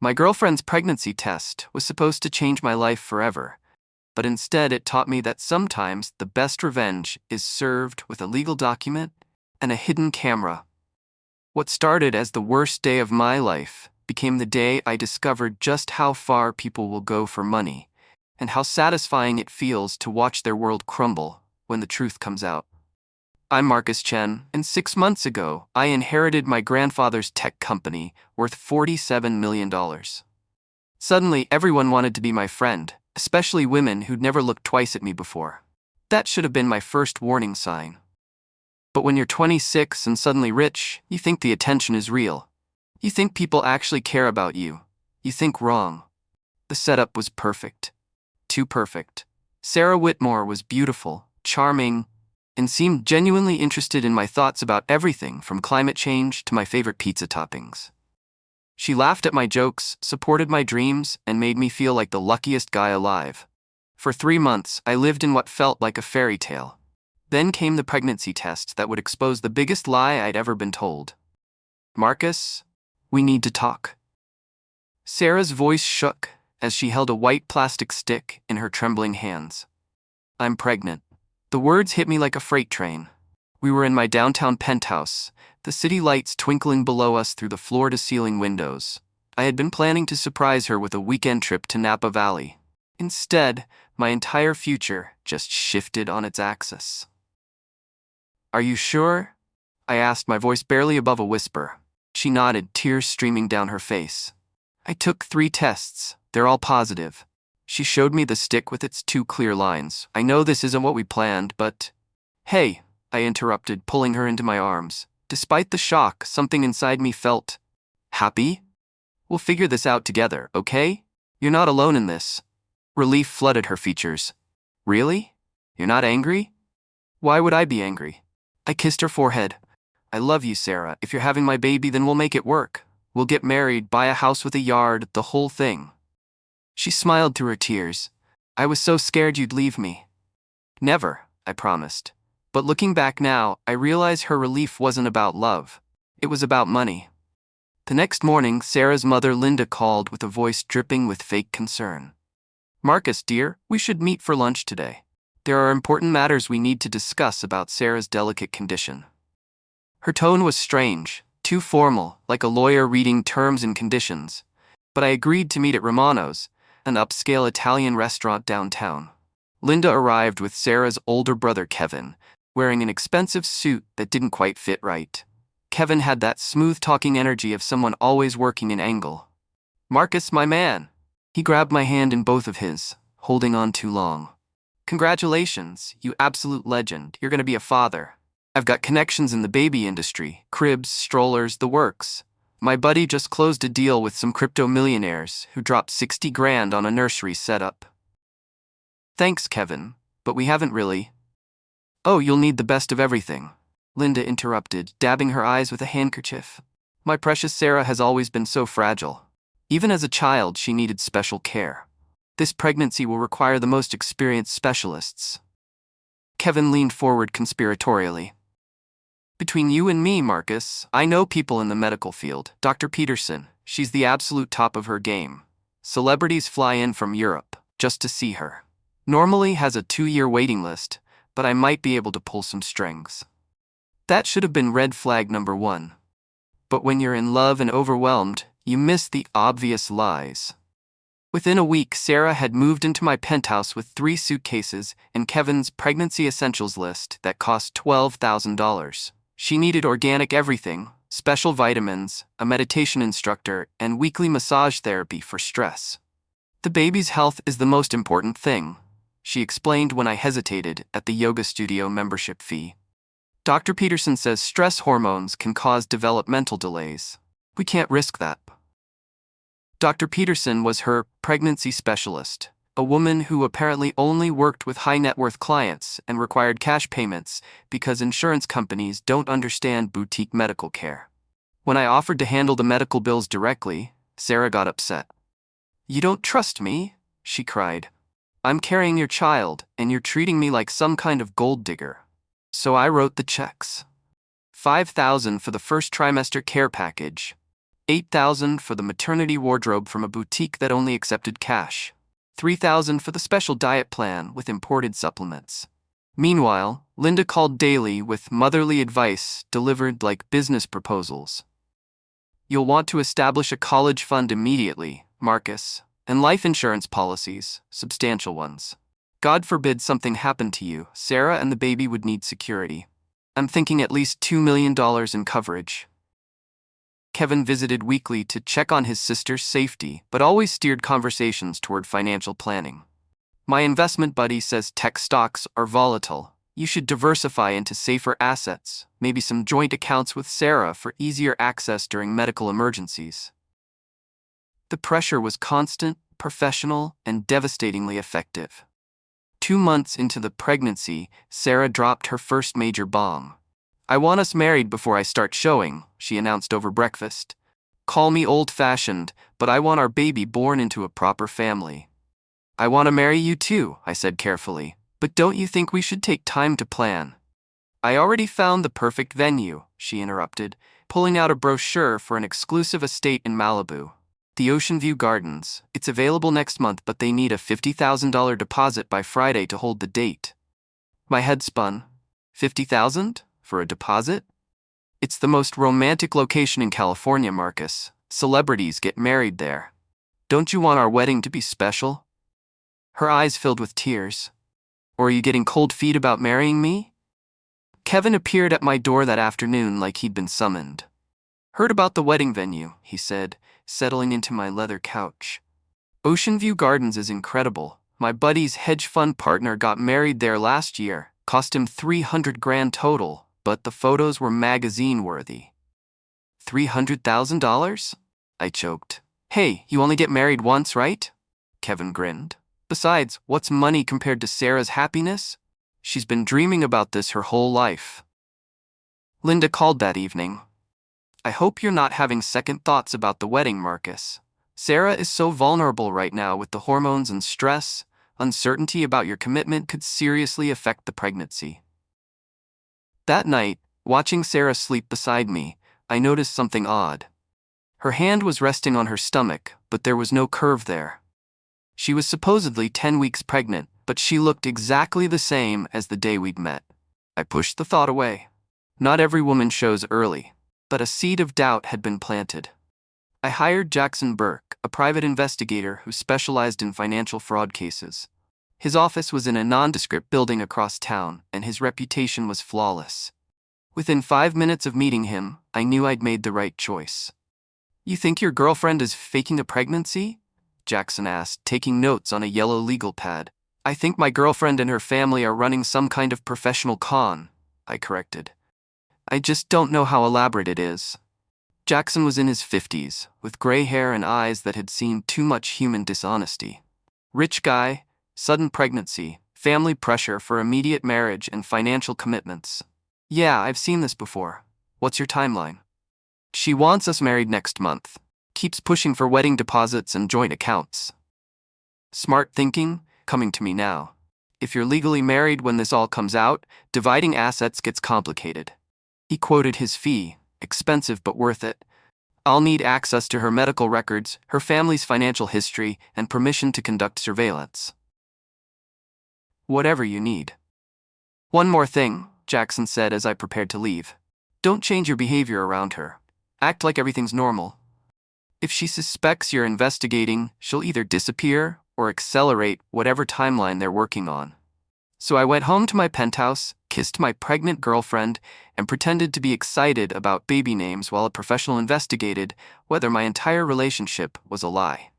My girlfriend's pregnancy test was supposed to change my life forever, but instead it taught me that sometimes the best revenge is served with a legal document and a hidden camera. What started as the worst day of my life became the day I discovered just how far people will go for money and how satisfying it feels to watch their world crumble when the truth comes out. I'm Marcus Chen, and 6 months ago, I inherited my grandfather's tech company worth $47 million. Suddenly, everyone wanted to be my friend, especially women who'd never looked twice at me before. That should have been my first warning sign. But when you're 26 and suddenly rich, you think the attention is real. You think people actually care about you. You think wrong. The setup was perfect. Too perfect. Sarah Whitmore was beautiful, charming, and seemed genuinely interested in my thoughts about everything from climate change to my favorite pizza toppings. She laughed at my jokes, supported my dreams, and made me feel like the luckiest guy alive. For 3 months, I lived in what felt like a fairy tale. Then came the pregnancy test that would expose the biggest lie I'd ever been told. Marcus, we need to talk. Sarah's voice shook as she held a white plastic stick in her trembling hands. I'm pregnant. The words hit me like a freight train. We were in my downtown penthouse, the city lights twinkling below us through the floor-to-ceiling windows. I had been planning to surprise her with a weekend trip to Napa Valley. Instead, my entire future just shifted on its axis. Are you sure? I asked, my voice barely above a whisper. She nodded, tears streaming down her face. I took 3 tests. They're all positive. She showed me the stick with its 2 clear lines. I know this isn't what we planned, but... Hey, I interrupted, pulling her into my arms. Despite the shock, something inside me felt... happy? We'll figure this out together, okay? You're not alone in this. Relief flooded her features. Really? You're not angry? Why would I be angry? I kissed her forehead. I love you, Sarah. If you're having my baby, then we'll make it work. We'll get married, buy a house with a yard, the whole thing. She smiled through her tears. I was so scared you'd leave me. Never, I promised. But looking back now, I realize her relief wasn't about love. It was about money. The next morning, Sarah's mother Linda called with a voice dripping with fake concern. Marcus, dear, we should meet for lunch today. There are important matters we need to discuss about Sarah's delicate condition. Her tone was strange, too formal, like a lawyer reading terms and conditions. But I agreed to meet at Romano's, an upscale Italian restaurant downtown. Linda arrived with Sarah's older brother Kevin, wearing an expensive suit that didn't quite fit right. Kevin had that smooth-talking energy of someone always working an angle. Marcus, my man. He grabbed my hand in both of his, holding on too long. Congratulations, you absolute legend. You're going to be a father. I've got connections in the baby industry, cribs, strollers, the works. My buddy just closed a deal with some crypto millionaires who dropped 60 grand on a nursery setup. Thanks, Kevin, but we haven't really. Oh, you'll need the best of everything, Linda interrupted, dabbing her eyes with a handkerchief. My precious Sarah has always been so fragile. Even as a child, she needed special care. This pregnancy will require the most experienced specialists. Kevin leaned forward conspiratorially. Between you and me, Marcus, I know people in the medical field. Dr. Peterson, she's the absolute top of her game. Celebrities fly in from Europe just to see her. Normally has a 2-year waiting list, but I might be able to pull some strings. That should have been red flag number 1. But when you're in love and overwhelmed, you miss the obvious lies. Within a week, Sarah had moved into my penthouse with 3 suitcases and Kevin's pregnancy essentials list that cost $12,000. She needed organic everything, special vitamins, a meditation instructor, and weekly massage therapy for stress. The baby's health is the most important thing, she explained when I hesitated at the yoga studio membership fee. Dr. Peterson says stress hormones can cause developmental delays. We can't risk that. Dr. Peterson was her pregnancy specialist, a woman who apparently only worked with high-net-worth clients and required cash payments because insurance companies don't understand boutique medical care. When I offered to handle the medical bills directly, Sarah got upset. You don't trust me? She cried. I'm carrying your child, and you're treating me like some kind of gold digger. So I wrote the checks. $5,000 for the first trimester care package. $8,000 for the maternity wardrobe from a boutique that only accepted cash. $3,000 for the special diet plan with imported supplements. Meanwhile, Linda called daily with motherly advice delivered like business proposals. You'll want to establish a college fund immediately, Marcus, and life insurance policies, substantial ones. God forbid something happened to you, Sarah and the baby would need security. I'm thinking at least $2 million in coverage. Kevin visited weekly to check on his sister's safety, but always steered conversations toward financial planning. My investment buddy says tech stocks are volatile. You should diversify into safer assets, maybe some joint accounts with Sarah for easier access during medical emergencies. The pressure was constant, professional, and devastatingly effective. 2 months into the pregnancy, Sarah dropped her first major bomb. "I want us married before I start showing," she announced over breakfast. "Call me old-fashioned, but I want our baby born into a proper family." "I want to marry you too," I said carefully, "but don't you think we should take time to plan?" "I already found the perfect venue," she interrupted, pulling out a brochure for an exclusive estate in Malibu. "The Ocean View Gardens. It's available next month, but they need a $50,000 deposit by Friday to hold the date." My head spun. $50,000? For a deposit? It's the most romantic location in California, Marcus. Celebrities get married there. Don't you want our wedding to be special? Her eyes filled with tears. "Or are you getting cold feet about marrying me?" Kevin appeared at my door that afternoon like he'd been summoned. "Heard about the wedding venue," he said, settling into my leather couch. "Ocean View Gardens is incredible. My buddy's hedge fund partner got married there last year. Cost him $300,000 total, but the photos were magazine-worthy." $300,000? I choked. "Hey, you only get married once, right?" Kevin grinned. "Besides, what's money compared to Sarah's happiness? She's been dreaming about this her whole life." Linda called that evening. "I hope you're not having second thoughts about the wedding, Marcus. Sarah is so vulnerable right now with the hormones and stress. Uncertainty about your commitment could seriously affect the pregnancy." That night, watching Sarah sleep beside me, I noticed something odd. Her hand was resting on her stomach, but there was no curve there. She was supposedly 10 weeks pregnant, but she looked exactly the same as the day we'd met. I pushed the thought away. Not every woman shows early, but a seed of doubt had been planted. I hired Jackson Burke, a private investigator who specialized in financial fraud cases. His office was in a nondescript building across town, and his reputation was flawless. Within 5 minutes of meeting him, I knew I'd made the right choice. "You think your girlfriend is faking a pregnancy?" Jackson asked, taking notes on a yellow legal pad. "I think my girlfriend and her family are running some kind of professional con," I corrected. "I just don't know how elaborate it is." Jackson was in his 50s, with gray hair and eyes that had seen too much human dishonesty. Rich guy, sudden pregnancy, family pressure for immediate marriage and financial commitments. "Yeah, I've seen this before. What's your timeline?" "She wants us married next month. Keeps pushing for wedding deposits and joint accounts." Smart thinking, coming to me now. If you're legally married when this all comes out, dividing assets gets complicated. He quoted his fee, expensive but worth it. "I'll need access to her medical records, her family's financial history, and permission to conduct surveillance." "Whatever you need." "One more thing," Jackson said as I prepared to leave. "Don't change your behavior around her. Act like everything's normal. If she suspects you're investigating, she'll either disappear or accelerate whatever timeline they're working on." So I went home to my penthouse, kissed my pregnant girlfriend, and pretended to be excited about baby names while a professional investigated whether my entire relationship was a lie.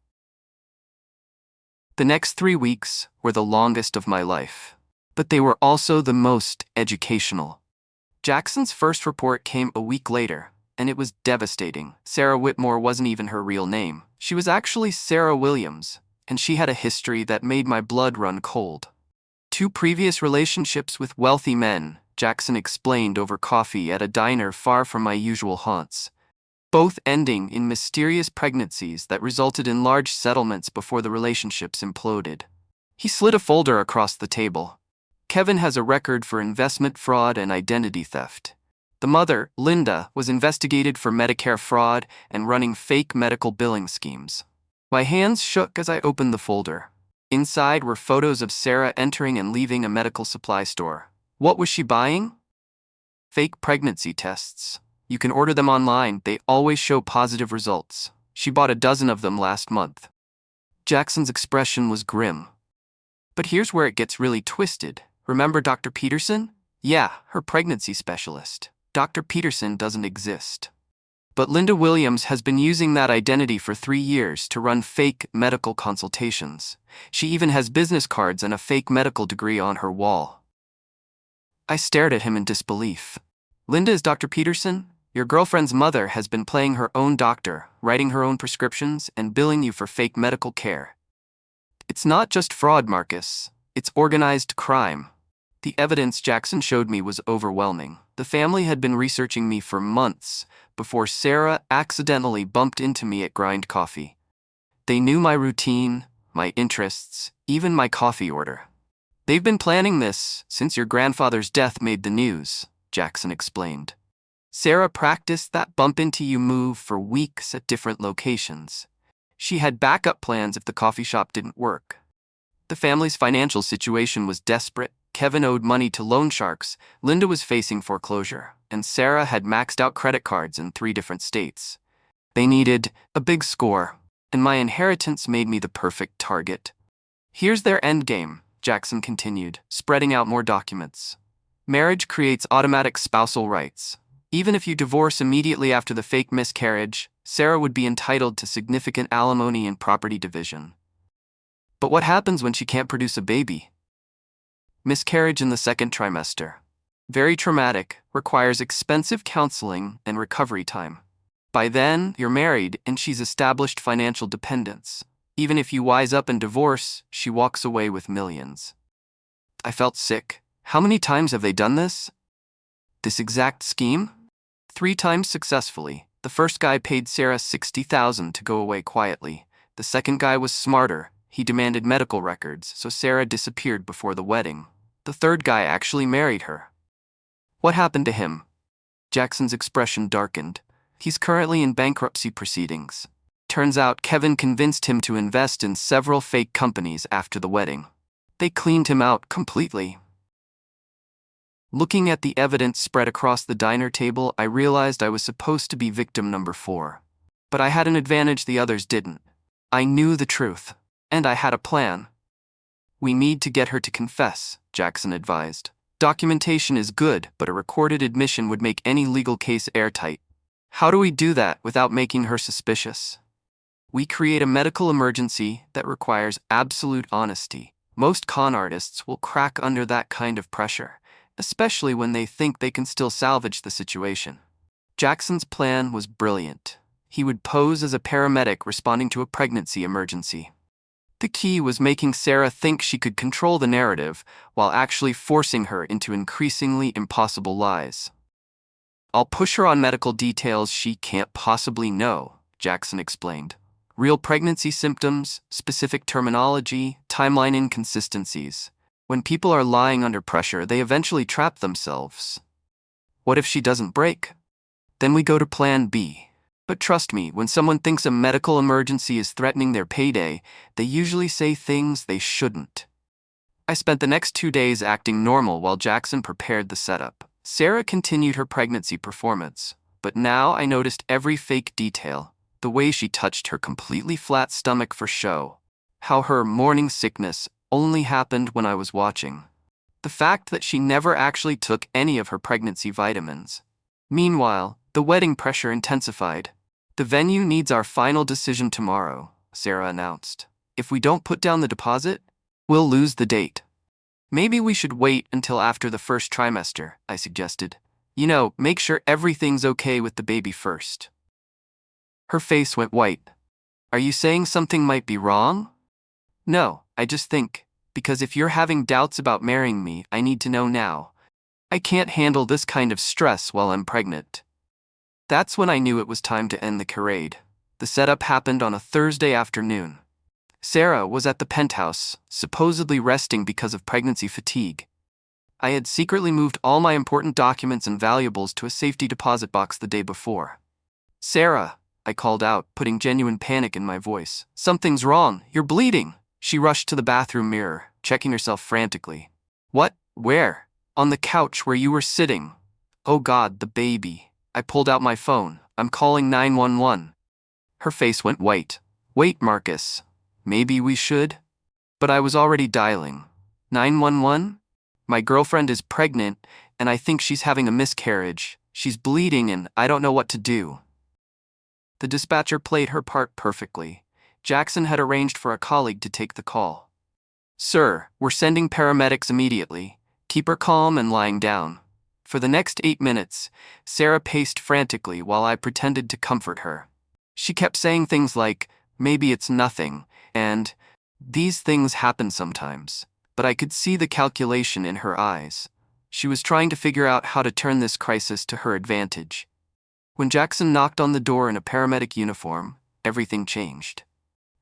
The next 3 weeks were the longest of my life, but they were also the most educational. Jackson's first report came a week later, and it was devastating. Sarah Whitmore wasn't even her real name. She was actually Sarah Williams, and she had a history that made my blood run cold. 2 previous relationships with wealthy men, Jackson explained over coffee at a diner far from my usual haunts, both ending in mysterious pregnancies that resulted in large settlements before the relationships imploded. He slid a folder across the table. "Kevin has a record for investment fraud and identity theft. The mother, Linda, was investigated for Medicare fraud and running fake medical billing schemes. My hands shook as I opened the folder. Inside were photos of Sarah entering and leaving a medical supply store. What was she buying? Fake pregnancy tests. You can order them online, they always show positive results. She bought a dozen of them last month. Jackson's expression was grim. But here's where it gets really twisted. Remember Dr. Peterson? Yeah, her pregnancy specialist. Dr. Peterson doesn't exist. But Linda Williams has been using that identity for 3 years to run fake medical consultations. She even has business cards and a fake medical degree on her wall. I stared at him in disbelief. Linda is Dr. Peterson? Your girlfriend's mother has been playing her own doctor, writing her own prescriptions, and billing you for fake medical care. It's not just fraud, Marcus. It's organized crime. The evidence Jackson showed me was overwhelming. The family had been researching me for months before Sarah accidentally bumped into me at Grind Coffee. They knew my routine, my interests, even my coffee order. They've been planning this since your grandfather's death made the news, Jackson explained. Sarah practiced that bump into you move for weeks at different locations. She had backup plans if the coffee shop didn't work. The family's financial situation was desperate. Kevin owed money to loan sharks, Linda was facing foreclosure, and Sarah had maxed out credit cards in 3 different states. They needed a big score, and my inheritance made me the perfect target. Here's their endgame, Jackson continued, spreading out more documents. Marriage creates automatic spousal rights. Even if you divorce immediately after the fake miscarriage, Sarah would be entitled to significant alimony and property division. But what happens when she can't produce a baby? Miscarriage in the 2nd trimester. Very traumatic, requires expensive counseling and recovery time. By then, you're married and she's established financial dependence. Even if you wise up and divorce, she walks away with millions. I felt sick. How many times have they done this? This exact scheme? 3 times successfully. The first guy paid Sarah $60,000 to go away quietly. The second guy was smarter. He demanded medical records, so Sarah disappeared before the wedding. The third guy actually married her. What happened to him? Jackson's expression darkened. He's currently in bankruptcy proceedings. Turns out Kevin convinced him to invest in several fake companies after the wedding. They cleaned him out completely. Looking at the evidence spread across the diner table, I realized I was supposed to be victim number 4. But I had an advantage the others didn't. I knew the truth, and I had a plan. We need to get her to confess, Jackson advised. Documentation is good, but a recorded admission would make any legal case airtight. How do we do that without making her suspicious? We create a medical emergency that requires absolute honesty. Most con artists will crack under that kind of pressure, especially when they think they can still salvage the situation. Jackson's plan was brilliant. He would pose as a paramedic responding to a pregnancy emergency. The key was making Sarah think she could control the narrative while actually forcing her into increasingly impossible lies. I'll push her on medical details she can't possibly know, Jackson explained. Real pregnancy symptoms, specific terminology, timeline inconsistencies. When people are lying under pressure, they eventually trap themselves. What if she doesn't break? Then we go to plan B. But trust me, when someone thinks a medical emergency is threatening their payday, they usually say things they shouldn't. I spent the next 2 days acting normal while Jackson prepared the setup. Sarah continued her pregnancy performance, but now I noticed every fake detail. The way she touched her completely flat stomach for show. How her morning sickness only happened when I was watching. The fact that she never actually took any of her pregnancy vitamins. Meanwhile, the wedding pressure intensified. The venue needs our final decision tomorrow, Sarah announced. If we don't put down the deposit, we'll lose the date. Maybe we should wait until after the 1st trimester, I suggested. Make sure everything's okay with the baby first. Her face went white. Are you saying something might be wrong? No, I just think, because if you're having doubts about marrying me, I need to know now. I can't handle this kind of stress while I'm pregnant. That's when I knew it was time to end the charade. The setup happened on a Thursday afternoon. Sarah was at the penthouse, supposedly resting because of pregnancy fatigue. I had secretly moved all my important documents and valuables to a safety deposit box the day before. "Sarah," I called out, putting genuine panic in my voice. "Something's wrong. You're bleeding." She rushed to the bathroom mirror, checking herself frantically. "What? Where?" "On the couch where you were sitting." "Oh God, the baby." I pulled out my phone. "I'm calling 911. Her face went white. "Wait, Marcus. Maybe we should?" But I was already dialing. 911? "My girlfriend is pregnant, and I think she's having a miscarriage. She's bleeding and I don't know what to do." The dispatcher played her part perfectly. Jackson had arranged for a colleague to take the call. "Sir, we're sending paramedics immediately. Keep her calm and lying down." For the next 8 minutes, Sarah paced frantically while I pretended to comfort her. She kept saying things like, "Maybe it's nothing," and "These things happen sometimes." But I could see the calculation in her eyes. She was trying to figure out how to turn this crisis to her advantage. When Jackson knocked on the door in a paramedic uniform, everything changed.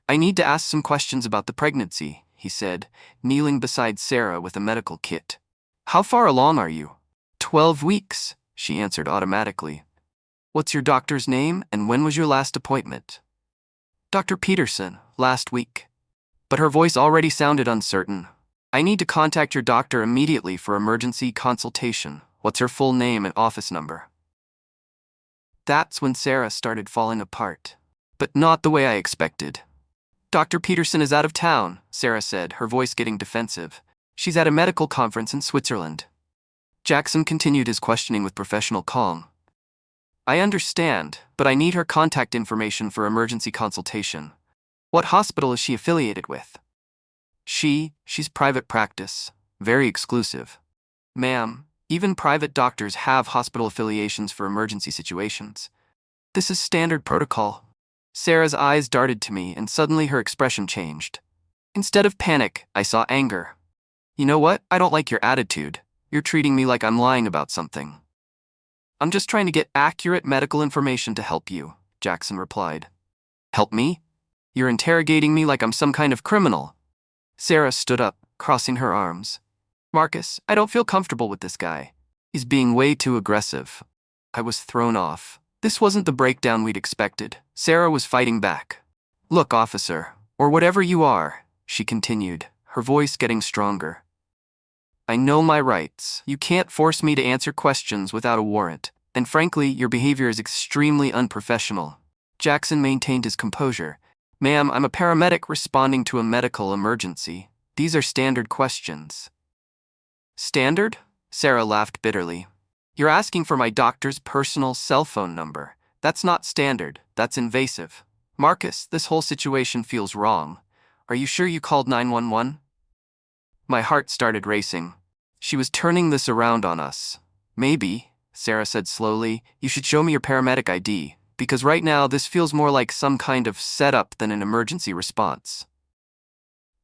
"I need to ask some questions about the pregnancy," he said, kneeling beside Sarah with a medical kit. "How far along are you?" 12 weeks, she answered automatically. "What's your doctor's name and when was your last appointment?" "Dr. Peterson, last week." But her voice already sounded uncertain. "I need to contact your doctor immediately for emergency consultation. What's her full name and office number?" That's when Sarah started falling apart. But not the way I expected. "Dr. Peterson is out of town," Sarah said, her voice getting defensive. "She's at a medical conference in Switzerland." Jackson continued his questioning with professional calm. "I understand, but I need her contact information for emergency consultation. What hospital is she affiliated with?" She's private practice. Very exclusive." "Ma'am, even private doctors have hospital affiliations for emergency situations. This is standard protocol." Sarah's eyes darted to me and suddenly her expression changed. Instead of panic, I saw anger. "You know what? I don't like your attitude. You're treating me like I'm lying about something." "I'm just trying to get accurate medical information to help you," Jackson replied. "Help me? You're interrogating me like I'm some kind of criminal." Sarah stood up, crossing her arms. "Marcus, I don't feel comfortable with this guy. He's being way too aggressive." I was thrown off. This wasn't the breakdown we'd expected. Sarah was fighting back. "Look, officer, or whatever you are," she continued, her voice getting stronger. "I know my rights. You can't force me to answer questions without a warrant, and frankly, your behavior is extremely unprofessional." Jackson maintained his composure. "Ma'am, I'm a paramedic responding to a medical emergency. These are standard questions." "Standard?" Sarah laughed bitterly. "You're asking for my doctor's personal cell phone number. That's not standard, that's invasive. Marcus, this whole situation feels wrong. Are you sure you called 911? My heart started racing. She was turning this around on us. "Maybe," Sarah said slowly, "you should show me your paramedic ID, because right now this feels more like some kind of setup than an emergency response."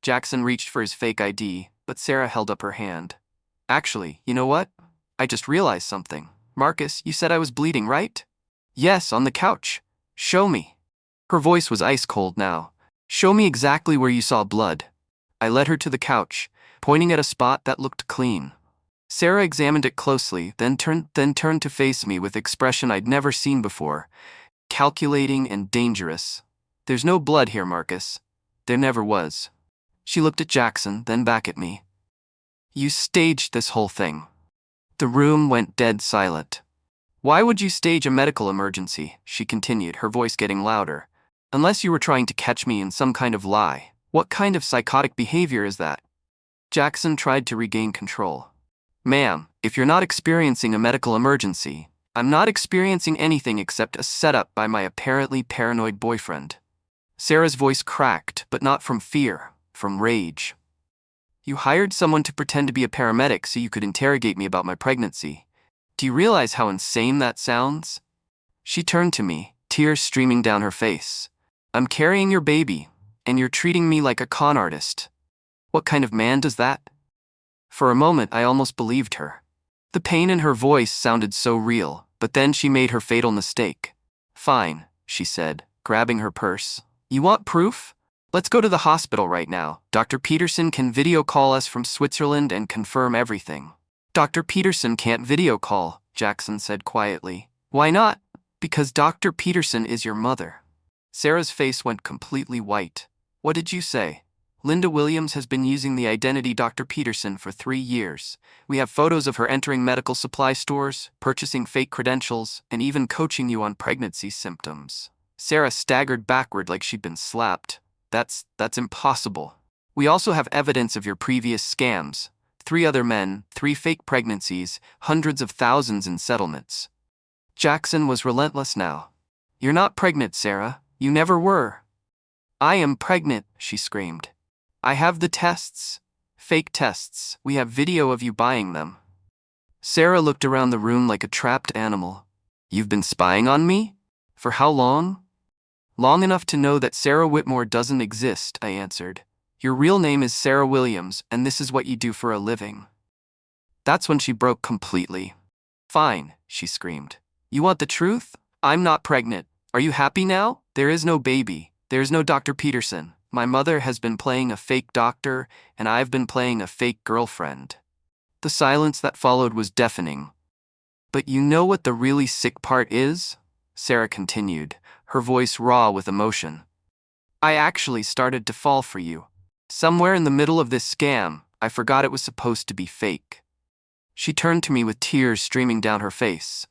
Jackson reached for his fake ID, but Sarah held up her hand. "Actually, you know what? I just realized something. Marcus, you said I was bleeding, right?" "Yes, on the couch. Show me." Her voice was ice cold now. "Show me exactly where you saw blood." I led her to the couch, pointing at a spot that looked clean. Sarah examined it closely, then turned to face me with expression I'd never seen before, calculating and dangerous. "There's no blood here, Marcus. There never was." She looked at Jackson, then back at me. "You staged this whole thing." The room went dead silent. "Why would you stage a medical emergency?" she continued, her voice getting louder. "Unless you were trying to catch me in some kind of lie. What kind of psychotic behavior is that?" Jackson tried to regain control. "Ma'am, if you're not experiencing a medical emergency, I'm not experiencing anything except a setup by my apparently paranoid boyfriend." Sarah's voice cracked, but not from fear, from rage. "You hired someone to pretend to be a paramedic so you could interrogate me about my pregnancy. Do you realize how insane that sounds?" She turned to me, tears streaming down her face. "I'm carrying your baby, and you're treating me like a con artist. What kind of man does that?" For a moment, I almost believed her. The pain in her voice sounded so real, but then she made her fatal mistake. "Fine," she said, grabbing her purse. "You want proof? Let's go to the hospital right now. Dr. Peterson can video call us from Switzerland and confirm everything." Dr. Peterson can't video call, Jackson said quietly. Why not? Because Dr. Peterson is your mother. Sarah's face went completely white. What did you say? Linda Williams has been using the identity Dr. Peterson for 3 years. We have photos of her entering medical supply stores, purchasing fake credentials, and even coaching you on pregnancy symptoms. Sarah staggered backward like she'd been slapped. That's impossible. We also have evidence of your previous scams. 3 other men, 3 fake pregnancies, hundreds of thousands in settlements. Jackson was relentless now. You're not pregnant, Sarah. You never were. I am pregnant, she screamed. I have the tests. Fake tests. We have video of you buying them. Sarah looked around the room like a trapped animal. You've been spying on me? For how long? Long enough to know that Sarah Whitmore doesn't exist, I answered. Your real name is Sarah Williams, and this is what you do for a living. That's when she broke completely. Fine, she screamed. You want the truth? I'm not pregnant. Are you happy now? There is no baby. There is no Dr. Peterson. My mother has been playing a fake doctor, and I've been playing a fake girlfriend. The silence that followed was deafening. But you know what the really sick part is? Sarah continued, her voice raw with emotion. I actually started to fall for you. Somewhere in the middle of this scam, I forgot it was supposed to be fake. She turned to me with tears streaming down her face.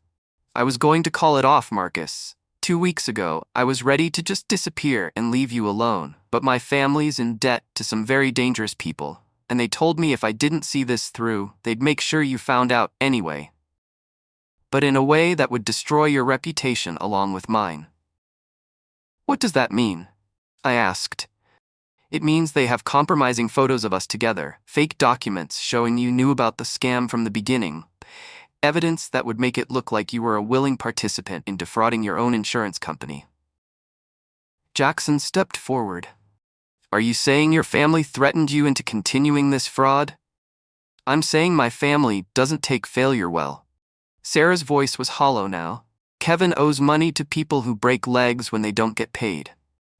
I was going to call it off, Marcus. 2 weeks ago, I was ready to just disappear and leave you alone, but my family's in debt to some very dangerous people, and they told me if I didn't see this through, they'd make sure you found out anyway. But in a way that would destroy your reputation along with mine. What does that mean? I asked. It means they have compromising photos of us together, fake documents showing you knew about the scam from the beginning, evidence that would make it look like you were a willing participant in defrauding your own insurance company. Jackson stepped forward. Are you saying your family threatened you into continuing this fraud? I'm saying my family doesn't take failure well. Sarah's voice was hollow now. Kevin owes money to people who break legs when they don't get paid.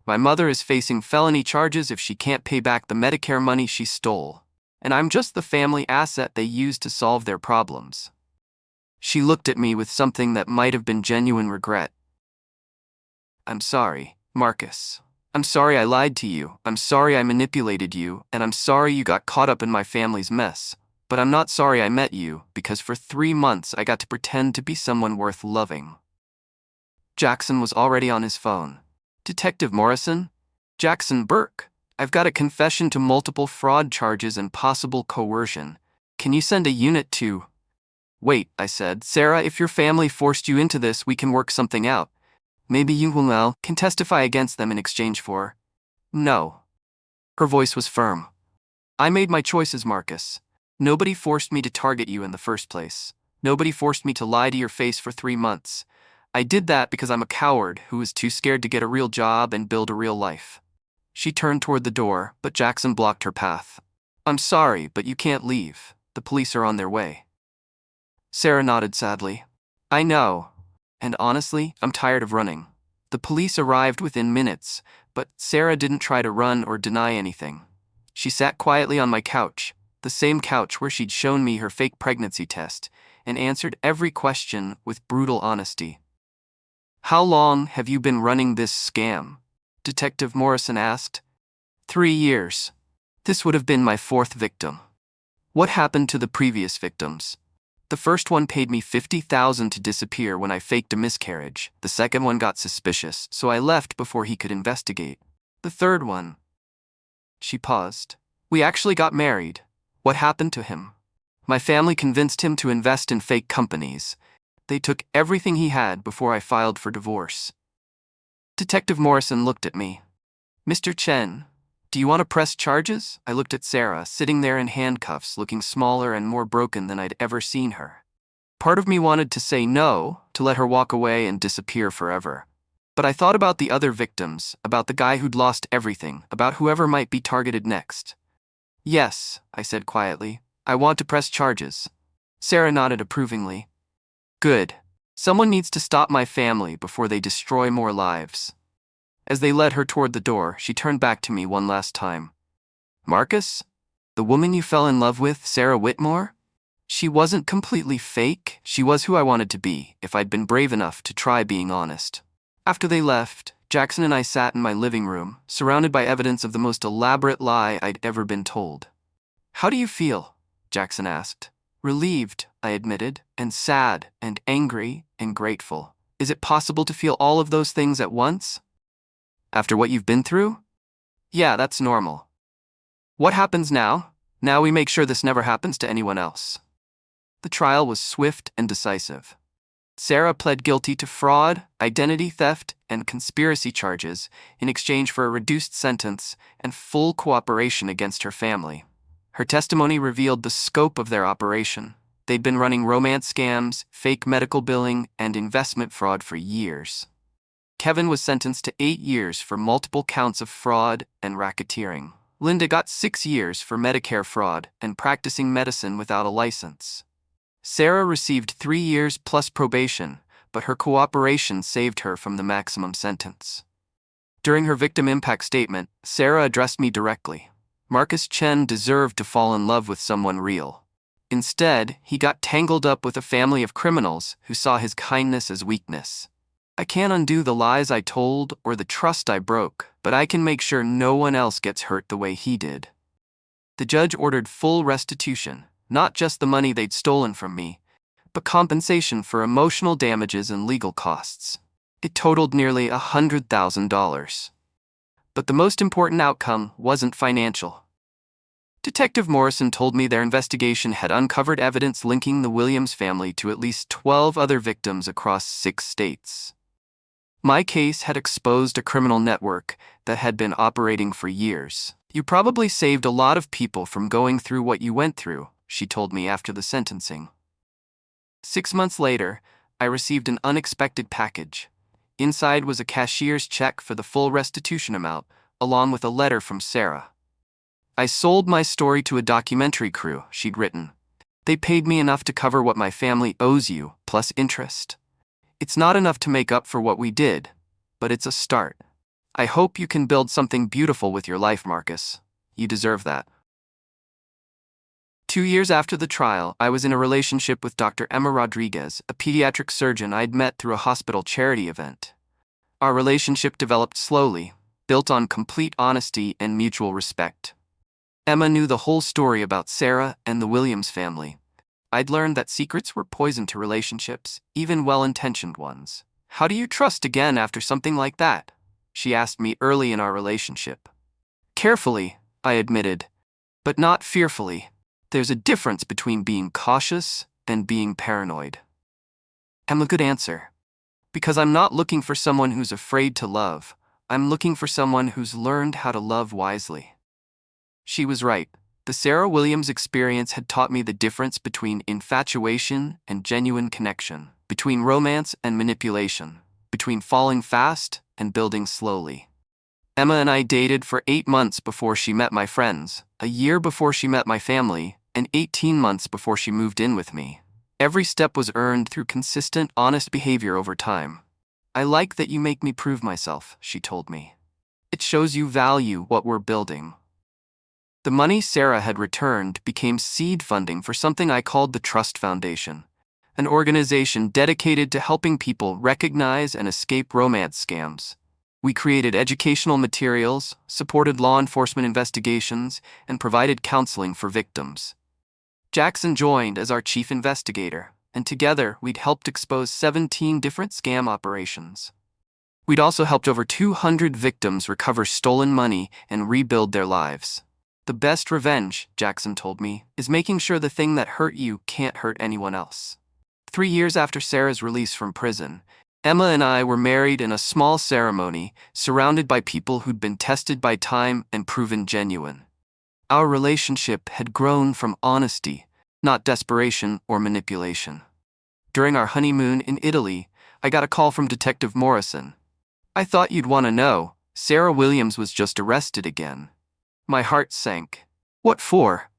My mother is facing felony charges if she can't pay back the Medicare money she stole, and I'm just the family asset they used to solve their problems. She looked at me with something that might have been genuine regret. I'm sorry, Marcus. I'm sorry I lied to you. I'm sorry I manipulated you, and I'm sorry you got caught up in my family's mess. But I'm not sorry I met you, because for 3 months I got to pretend to be someone worth loving. Jackson was already on his phone. Detective Morrison? Jackson Burke. I've got a confession to multiple fraud charges and possible coercion. Can you send a unit to... Wait, I said. Sarah, if your family forced you into this, we can work something out. Maybe you can testify against them in exchange for... No. Her voice was firm. I made my choices, Marcus. Nobody forced me to target you in the first place. Nobody forced me to lie to your face for 3 months. I did that because I'm a coward who was too scared to get a real job and build a real life. She turned toward the door, but Jackson blocked her path. I'm sorry, but you can't leave. The police are on their way. Sarah nodded sadly. I know. And honestly, I'm tired of running. The police arrived within minutes, but Sarah didn't try to run or deny anything. She sat quietly on my couch, the same couch where she'd shown me her fake pregnancy test, and answered every question with brutal honesty. How long have you been running this scam? Detective Morrison asked. 3 years. This would have been my 4th victim. What happened to the previous victims? The first one paid me $50,000 to disappear when I faked a miscarriage. The second one got suspicious, so I left before he could investigate. The third one... She paused. We actually got married. What happened to him? My family convinced him to invest in fake companies. They took everything he had before I filed for divorce. Detective Morrison looked at me. Mr. Chen, do you want to press charges? I looked at Sarah, sitting there in handcuffs, looking smaller and more broken than I'd ever seen her. Part of me wanted to say no, to let her walk away and disappear forever. But I thought about the other victims, about the guy who'd lost everything, about whoever might be targeted next. Yes, I said quietly. I want to press charges. Sarah nodded approvingly. Good. Someone needs to stop my family before they destroy more lives. As they led her toward the door, she turned back to me one last time. Marcus? The woman you fell in love with, Sarah Whitmore? She wasn't completely fake. She was who I wanted to be if I'd been brave enough to try being honest. After they left, Jackson and I sat in my living room, surrounded by evidence of the most elaborate lie I'd ever been told. "How do you feel?" Jackson asked. "Relieved," I admitted, "and sad, and angry, and grateful. Is it possible to feel all of those things at once? After what you've been through?" "Yeah, that's normal." "What happens now?" "Now we make sure this never happens to anyone else." The trial was swift and decisive. Sarah pled guilty to fraud, identity theft, and conspiracy charges in exchange for a reduced sentence and full cooperation against her family. Her testimony revealed the scope of their operation. They'd been running romance scams, fake medical billing, and investment fraud for years. Kevin was sentenced to 8 years for multiple counts of fraud and racketeering. Linda got 6 years for Medicare fraud and practicing medicine without a license. Sarah received 3 years plus probation, but her cooperation saved her from the maximum sentence. During her victim impact statement, Sarah addressed me directly. Marcus Chen deserved to fall in love with someone real. Instead, he got tangled up with a family of criminals who saw his kindness as weakness. "I can't undo the lies I told or the trust I broke, but I can make sure no one else gets hurt the way he did." The judge ordered full restitution, not just the money they'd stolen from me, but compensation for emotional damages and legal costs. It totaled nearly $100,000. But the most important outcome wasn't financial. Detective Morrison told me their investigation had uncovered evidence linking the Williams family to at least 12 other victims across 6 states. My case had exposed a criminal network that had been operating for years. "You probably saved a lot of people from going through what you went through," she told me after the sentencing. 6 months later, I received an unexpected package. Inside was a cashier's check for the full restitution amount, along with a letter from Sarah. "I sold my story to a documentary crew," she'd written. "They paid me enough to cover what my family owes you, plus interest. It's not enough to make up for what we did, but it's a start. I hope you can build something beautiful with your life, Marcus. You deserve that." 2 years after the trial, I was in a relationship with Dr. Emma Rodriguez, a pediatric surgeon I'd met through a hospital charity event. Our relationship developed slowly, built on complete honesty and mutual respect. Emma knew the whole story about Sarah and the Williams family. I'd learned that secrets were poison to relationships, even well-intentioned ones. "How do you trust again after something like that?" she asked me early in our relationship. "Carefully," I admitted, "but not fearfully. There's a difference between being cautious and being paranoid." "I'm a good answer. Because I'm not looking for someone who's afraid to love. I'm looking for someone who's learned how to love wisely." She was right. The Sarah Williams experience had taught me the difference between infatuation and genuine connection, between romance and manipulation, between falling fast and building slowly. Emma and I dated for 8 months before she met my friends, a year before she met my family, and 18 months before she moved in with me. Every step was earned through consistent, honest behavior over time. "I like that you make me prove myself," she told me. "It shows you value what we're building." The money Sarah had returned became seed funding for something I called the Trust Foundation, an organization dedicated to helping people recognize and escape romance scams. We created educational materials, supported law enforcement investigations, and provided counseling for victims. Jackson joined as our chief investigator, and together we'd helped expose 17 different scam operations. We'd also helped over 200 victims recover stolen money and rebuild their lives. "The best revenge," Jackson told me, "is making sure the thing that hurt you can't hurt anyone else." 3 years after Sarah's release from prison, Emma and I were married in a small ceremony, surrounded by people who'd been tested by time and proven genuine. Our relationship had grown from honesty, not desperation or manipulation. During our honeymoon in Italy, I got a call from Detective Morrison. "I thought you'd want to know, Sarah Williams was just arrested again." My heart sank. "What for?"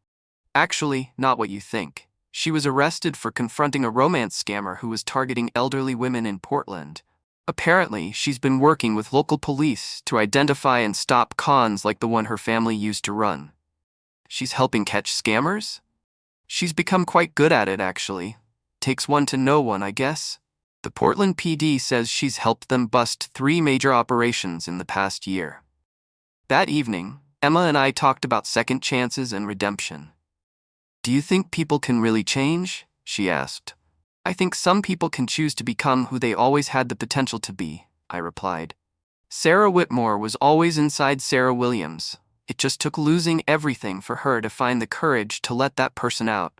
"Actually, not what you think. She was arrested for confronting a romance scammer who was targeting elderly women in Portland. Apparently, she's been working with local police to identify and stop cons like the one her family used to run." "She's helping catch scammers?" She's become quite good at it, actually. Takes one to know one, I guess. The Portland PD says she's helped them bust 3 major operations in the past year. That evening, Emma and I talked about second chances and redemption. "Do you think people can really change?" she asked. "I think some people can choose to become who they always had the potential to be," I replied. Sarah Whitmore was always inside Sarah Williams. It just took losing everything for her to find the courage to let that person out.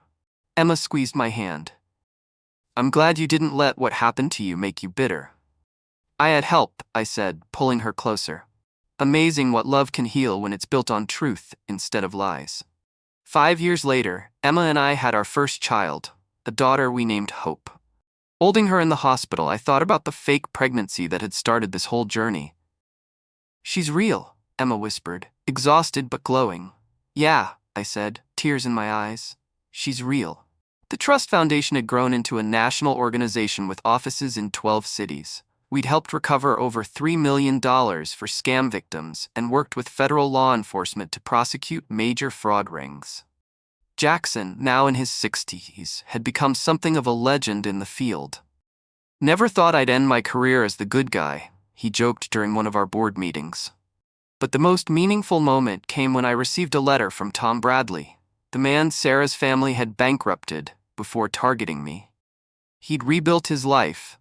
Emma squeezed my hand. "I'm glad you didn't let what happened to you make you bitter." "I had help," I said, pulling her closer. Amazing what love can heal when it's built on truth instead of lies. 5 years later, Emma and I had our first child, a daughter we named Hope. Holding her in the hospital, I thought about the fake pregnancy that had started this whole journey. "She's real," Emma whispered, exhausted but glowing. "Yeah," I said, tears in my eyes. "She's real." The Trust Foundation had grown into a national organization with offices in 12 cities. We'd helped recover over $3 million for scam victims and worked with federal law enforcement to prosecute major fraud rings. Jackson, now in his 60s, had become something of a legend in the field. "Never thought I'd end my career as the good guy," he joked during one of our board meetings. But the most meaningful moment came when I received a letter from Tom Bradley, the man Sarah's family had bankrupted before targeting me. He'd rebuilt his life,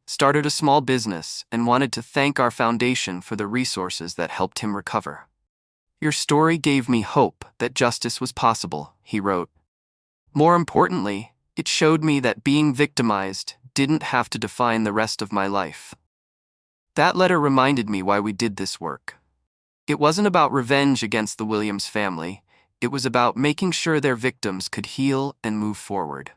started a small business, and wanted to thank our foundation for the resources that helped him recover. "Your story gave me hope that justice was possible," he wrote. "More importantly, it showed me that being victimized didn't have to define the rest of my life." That letter reminded me why we did this work. It wasn't about revenge against the Williams family. It was about making sure their victims could heal and move forward.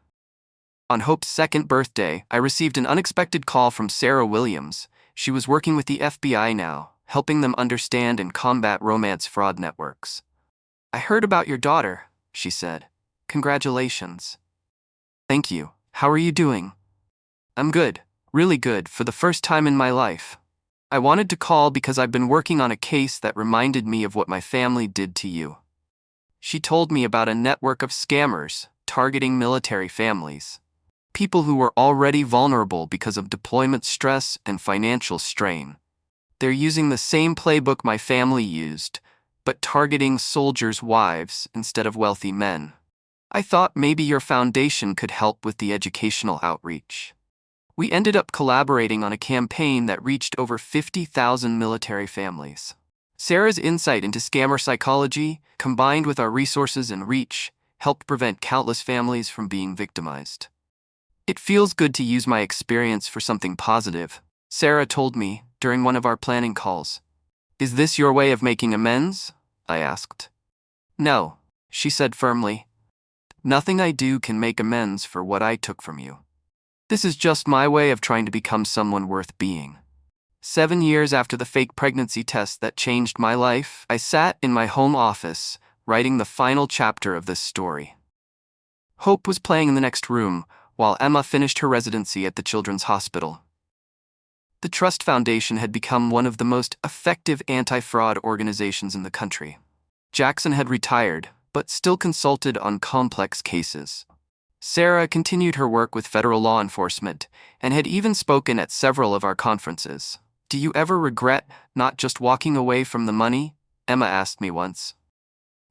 On Hope's 2nd birthday, I received an unexpected call from Sarah Williams. She was working with the FBI now, helping them understand and combat romance fraud networks. "I heard about your daughter," she said. "Congratulations." "Thank you. How are you doing?" "I'm good, really good, for the first time in my life. I wanted to call because I've been working on a case that reminded me of what my family did to you." She told me about a network of scammers targeting military families. People who were already vulnerable because of deployment stress and financial strain. They're using the same playbook my family used, but targeting soldiers' wives instead of wealthy men. I thought maybe your foundation could help with the educational outreach. We ended up collaborating on a campaign that reached over 50,000 military families. Sarah's insight into scammer psychology, combined with our resources and reach, helped prevent countless families from being victimized. "It feels good to use my experience for something positive," Sarah told me during one of our planning calls. "Is this your way of making amends?" I asked. "No," she said firmly. "Nothing I do can make amends for what I took from you. This is just my way of trying to become someone worth being." 7 years after the fake pregnancy test that changed my life, I sat in my home office, writing the final chapter of this story. Hope was playing in the next room, while Emma finished her residency at the Children's Hospital. The Trust Foundation had become one of the most effective anti-fraud organizations in the country. Jackson had retired, but still consulted on complex cases. Sarah continued her work with federal law enforcement and had even spoken at several of our conferences. "Do you ever regret not just walking away from the money?" Emma asked me once.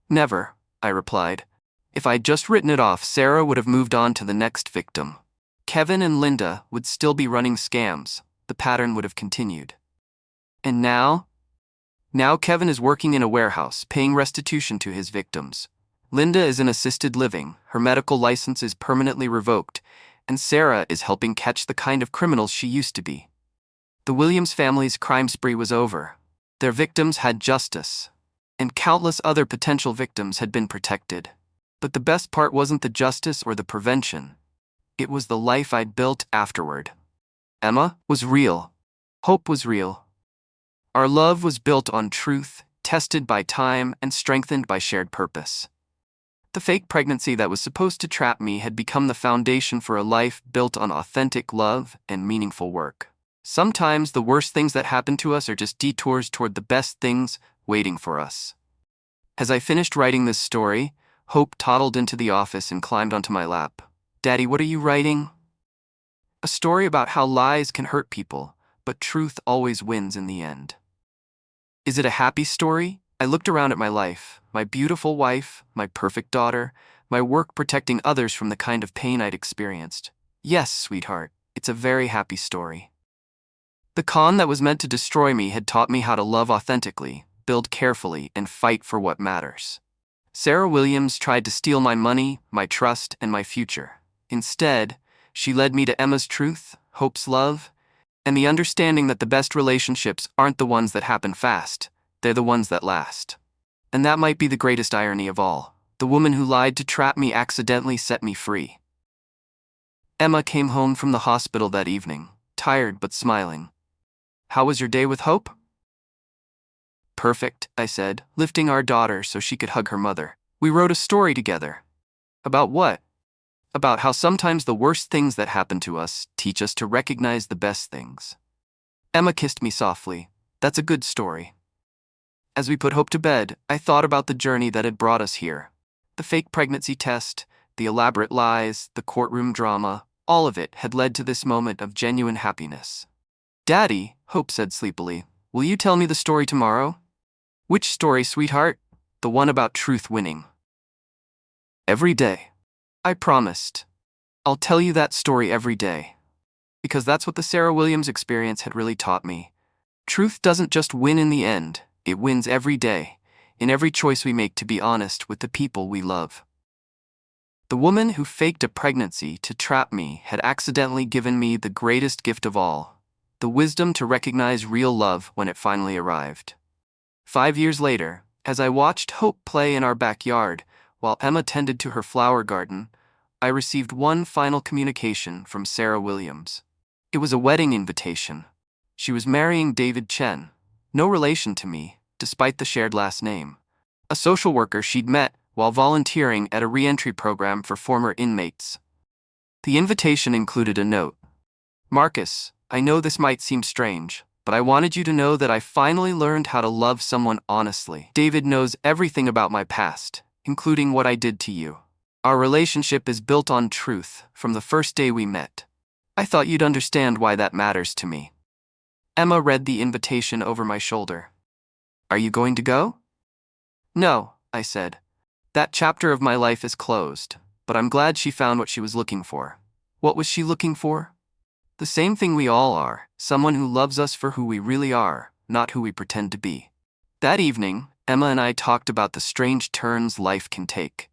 "Never," I replied. "If I'd just written it off, Sarah would have moved on to the next victim. Kevin and Linda would still be running scams. The pattern would have continued." "And now?" "Now Kevin is working in a warehouse, paying restitution to his victims. Linda is in assisted living, her medical license is permanently revoked, and Sarah is helping catch the kind of criminals she used to be." The Williams family's crime spree was over. Their victims had justice, and countless other potential victims had been protected. But the best part wasn't the justice or the prevention. It was the life I'd built afterward. Emma was real. Hope was real. Our love was built on truth, tested by time and strengthened by shared purpose. The fake pregnancy that was supposed to trap me had become the foundation for a life built on authentic love and meaningful work. Sometimes the worst things that happen to us are just detours toward the best things waiting for us. As I finished writing this story, Hope toddled into the office and climbed onto my lap. "Daddy, what are you writing?" "A story about how lies can hurt people, but truth always wins in the end." "Is it a happy story?" I looked around at my life, my beautiful wife, my perfect daughter, my work protecting others from the kind of pain I'd experienced. "Yes, sweetheart, it's a very happy story." The con that was meant to destroy me had taught me how to love authentically, build carefully, and fight for what matters. Sarah Williams tried to steal my money, my trust, and my future. Instead, she led me to Emma's truth, Hope's love, and the understanding that the best relationships aren't the ones that happen fast, they're the ones that last. And that might be the greatest irony of all. The woman who lied to trap me accidentally set me free. Emma came home from the hospital that evening, tired but smiling. "How was your day with Hope?" "Perfect," I said, lifting our daughter so she could hug her mother. "We wrote a story together." "About what?" "About how sometimes the worst things that happen to us teach us to recognize the best things." Emma kissed me softly. "That's a good story." As we put Hope to bed, I thought about the journey that had brought us here. The fake pregnancy test, the elaborate lies, the courtroom drama, all of it had led to this moment of genuine happiness. "Daddy," Hope said sleepily, "will you tell me the story tomorrow?" "Which story, sweetheart?" "The one about truth winning." "Every day." I promised. "I'll tell you that story every day." Because that's what the Sarah Williams experience had really taught me. Truth doesn't just win in the end, it wins every day, in every choice we make to be honest with the people we love. The woman who faked a pregnancy to trap me had accidentally given me the greatest gift of all, the wisdom to recognize real love when it finally arrived. 5 years later, as I watched Hope play in our backyard while Emma tended to her flower garden, I received one final communication from Sarah Williams. It was a wedding invitation. She was marrying David Chen, no relation to me, despite the shared last name, a social worker she'd met while volunteering at a re-entry program for former inmates. The invitation included a note. "Marcus, I know this might seem strange, but I wanted you to know that I finally learned how to love someone honestly. David knows everything about my past, including what I did to you. Our relationship is built on truth from the first day we met. I thought you'd understand why that matters to me." Emma read the invitation over my shoulder. "Are you going to go?" "No," I said. "That chapter of my life is closed, but I'm glad she found what she was looking for." What was she looking for? The same thing we all are, someone who loves us for who we really are, not who we pretend to be. That evening, Emma and I talked about the strange turns life can take.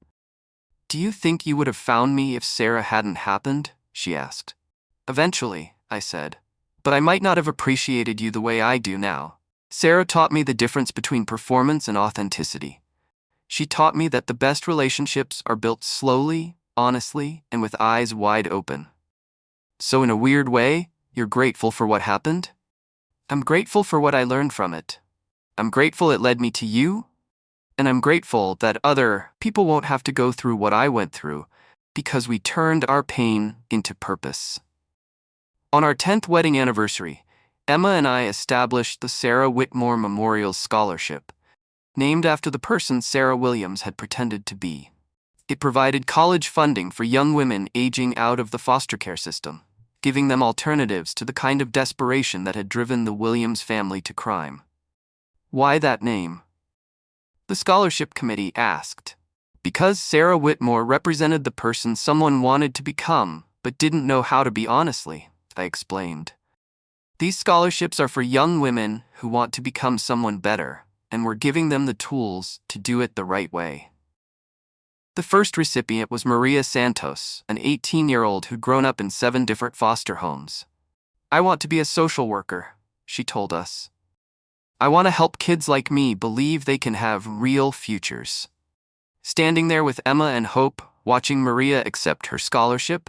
"Do you think you would have found me if Sarah hadn't happened?" she asked. "Eventually," I said. "But I might not have appreciated you the way I do now. Sarah taught me the difference between performance and authenticity. She taught me that the best relationships are built slowly, honestly, and with eyes wide open." "So in a weird way, you're grateful for what happened?" "I'm grateful for what I learned from it. I'm grateful it led me to you, and I'm grateful that other people won't have to go through what I went through because we turned our pain into purpose." On our 10th wedding anniversary, Emma and I established the Sarah Whitmore Memorial Scholarship, named after the person Sarah Williams had pretended to be. It provided college funding for young women aging out of the foster care system, giving them alternatives to the kind of desperation that had driven the Williams family to crime. Why that name? The scholarship committee asked. Because Sarah Whitmore represented the person someone wanted to become, but didn't know how to be honestly, I explained. These scholarships are for young women who want to become someone better, and we're giving them the tools to do it the right way. The first recipient was Maria Santos, an 18-year-old who'd grown up in 7 different foster homes. "I want to be a social worker," she told us. "I want to help kids like me believe they can have real futures." Standing there with Emma and Hope, watching Maria accept her scholarship,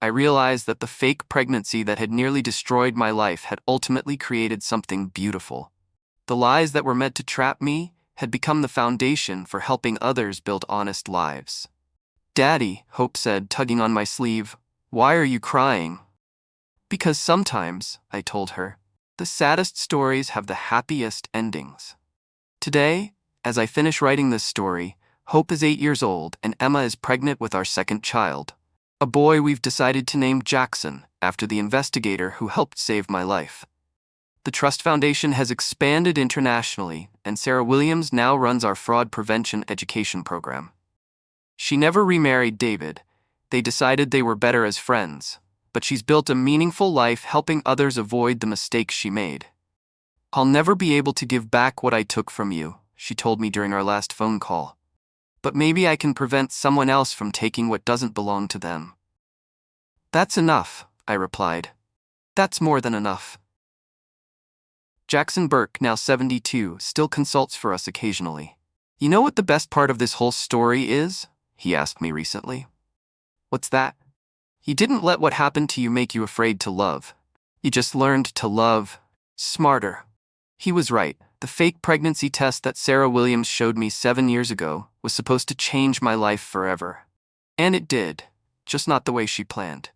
I realized that the fake pregnancy that had nearly destroyed my life had ultimately created something beautiful. The lies that were meant to trap me had become the foundation for helping others build honest lives. "Daddy," Hope said, tugging on my sleeve, "why are you crying?" "Because sometimes," I told her, "the saddest stories have the happiest endings." Today, as I finish writing this story, Hope is 8 years old, and Emma is pregnant with our second child, a boy we've decided to name Jackson after the investigator who helped save my life. The Trust Foundation has expanded internationally, and Sarah Williams now runs our fraud prevention education program. She never remarried David. They decided they were better as friends, but she's built a meaningful life helping others avoid the mistakes she made. "I'll never be able to give back what I took from you," she told me during our last phone call. "But maybe I can prevent someone else from taking what doesn't belong to them." "That's enough," I replied. "That's more than enough." Jackson Burke, now 72, still consults for us occasionally. "You know what the best part of this whole story is?" he asked me recently. "What's that?" "You didn't let what happened to you make you afraid to love. You just learned to love smarter." He was right. The fake pregnancy test that Sarah Williams showed me 7 years ago was supposed to change my life forever. And it did, just not the way she planned.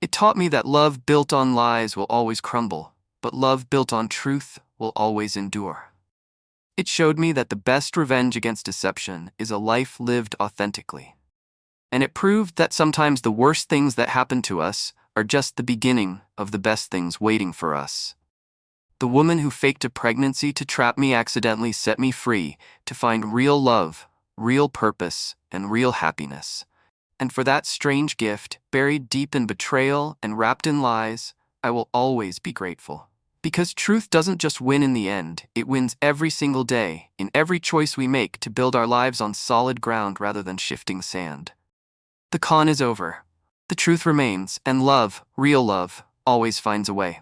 It taught me that love built on lies will always crumble, but love built on truth will always endure. It showed me that the best revenge against deception is a life lived authentically. And it proved that sometimes the worst things that happen to us are just the beginning of the best things waiting for us. The woman who faked a pregnancy to trap me accidentally set me free to find real love, real purpose, and real happiness. And for that strange gift, buried deep in betrayal and wrapped in lies, I will always be grateful. Because truth doesn't just win in the end, it wins every single day, in every choice we make to build our lives on solid ground rather than shifting sand. The con is over. The truth remains, and love, real love, always finds a way.